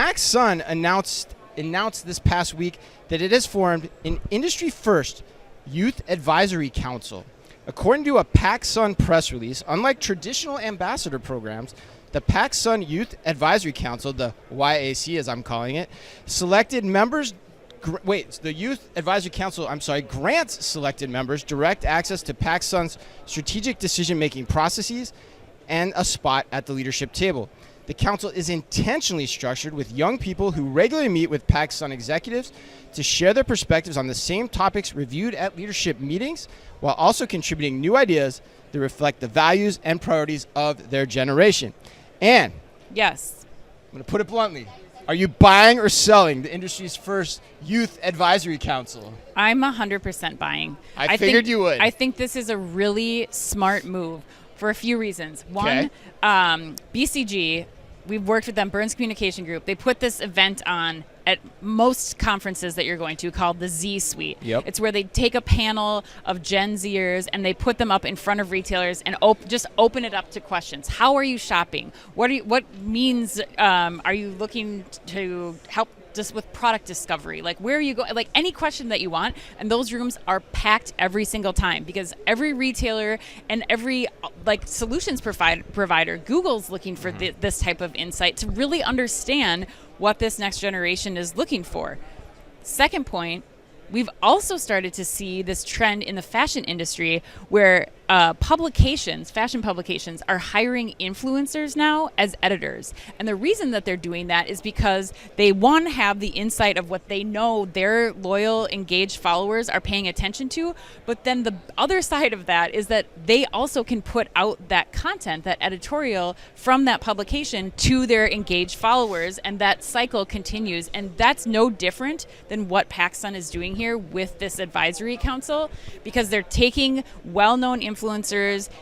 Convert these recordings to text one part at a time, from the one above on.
PacSun announced this past week that it has formed an industry-first youth advisory council. According to a PacSun press release, unlike traditional ambassador programs, the PacSun Youth Advisory Council, the YAC as I'm calling it, the Youth Advisory Council, grants selected members direct access to PacSun's strategic decision-making processes and a spot at the leadership table. The council is intentionally structured with young people who regularly meet with PacSun executives to share their perspectives on the same topics reviewed at leadership meetings, while also contributing new ideas that reflect the values and priorities of their generation. And yes, I'm going to put it bluntly. Are you buying or selling the industry's first youth advisory council? I'm 100% buying. I figured you would. I think this is a really smart move for a few reasons. One, BCG, we've worked with them, Burns Communication Group. They put this event on at most conferences that you're going to called the Z Suite. Yep. It's where they take a panel of Gen Zers and they put them up in front of retailers and just open it up to questions. How are you shopping? What means are you looking to help just with product discovery? Like, where are you going? Like, any question that you want. And those rooms are packed every single time because every retailer and every solutions provider, Google's looking for this type of insight to really understand what this next generation is looking for. Second point, we've also started to see this trend in the fashion industry where fashion publications are hiring influencers now as editors. And the reason that they're doing that is because they, one, have the insight of what they know their loyal, engaged followers are paying attention to. But then the other side of that is that they also can put out that content, that editorial from that publication to their engaged followers. And that cycle continues. And that's no different than what PacSun is doing here with this advisory council, because they're taking well-known influencers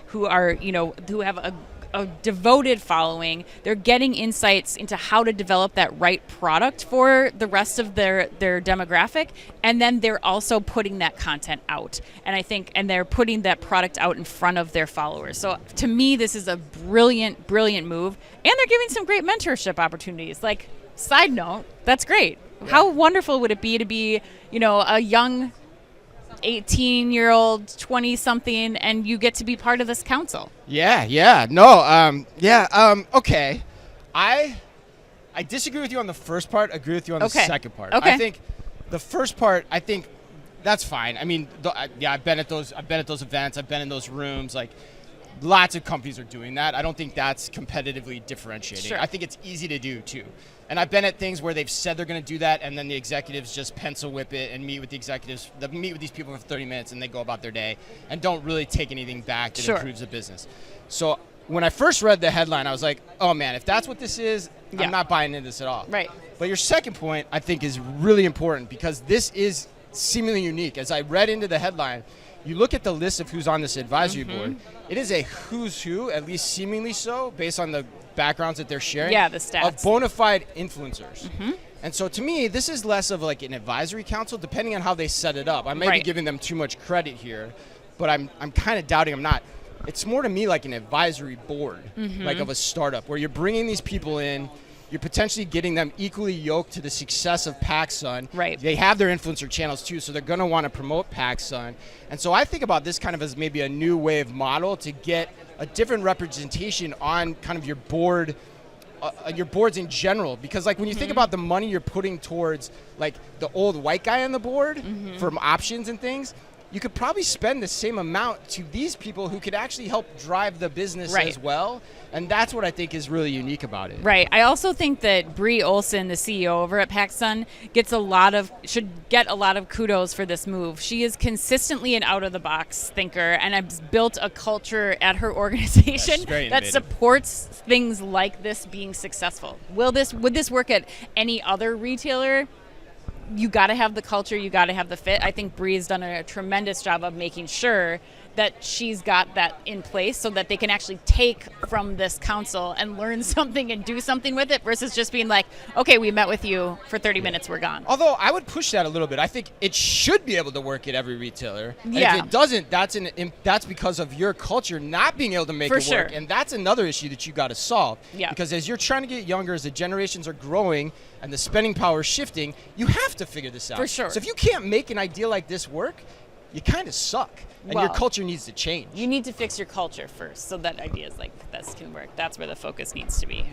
who are, who have a devoted following. They're getting insights into how to develop that right product for the rest of their demographic, and then they're also putting that content out. And they're putting that product out in front of their followers. So to me, this is a brilliant, brilliant move, and they're giving some great mentorship opportunities. Like, side note, that's great. Yeah. How wonderful would it be to be, a young 18-year-old, 20-something, and you get to be part of this council? Okay. I disagree with you on the first part, agree with you on the second part. Okay. I think the first part, that's fine. I mean, I've been at those events, I've been in those rooms, like, lots of companies are doing that. I don't think that's competitively differentiating. Sure. I think it's easy to do, too. And I've been at things where they've said they're going to do that, and then the executives just pencil whip it and meet with the executives. They meet with these people for 30 minutes, and they go about their day and don't really take anything back that improves the business. So when I first read the headline, I was like, oh, man, if that's what this is, I'm not buying into this at all. Right. But your second point, I think, is really important because this is seemingly unique. As I read into the headline, you look at the list of who's on this advisory board, it is a who's who, at least seemingly so, based on the backgrounds that they're sharing, the stats, of bona fide influencers. And so to me, this is less of like an advisory council, depending on how they set it up. I may be giving them too much credit here, but I'm kind of doubting I'm not. It's more to me like an advisory board, like of a startup, where you're bringing these people in, you're potentially getting them equally yoked to the success of PacSun. Right. They have their influencer channels too, so they're going to want to promote PacSun. And so I think about this kind of as maybe a new wave model to get a different representation on kind of your board, your boards in general. Because like when you think about the money you're putting towards like the old white guy on the board from options and things, you could probably spend the same amount to these people who could actually help drive the business as well. And that's what I think is really unique about it. Right. I also think that Brieane Olson, the CEO over at PacSun, should get a lot of kudos for this move. She is consistently an out-of-the-box thinker and has built a culture at her organization that supports things like this being successful. Would this work at any other retailer? You got to have the culture, you got to have the fit. I think Brie's done a tremendous job of making sure that she's got that in place so that they can actually take from this council and learn something and do something with it versus just being like, okay, we met with you for 30 minutes, we're gone. Although I would push that a little bit. I think it should be able to work at every retailer. And Yeah. if it doesn't, that's because of your culture not being able to make For it sure. work. And that's another issue that you got to solve. Yeah. Because as you're trying to get younger, as the generations are growing and the spending power is shifting, you have to figure this out. For sure. So if you can't make an idea like this work, you kind of suck. And your Well, culture needs to change. You need to fix your culture first so that ideas like this can work. That's where the focus needs to be.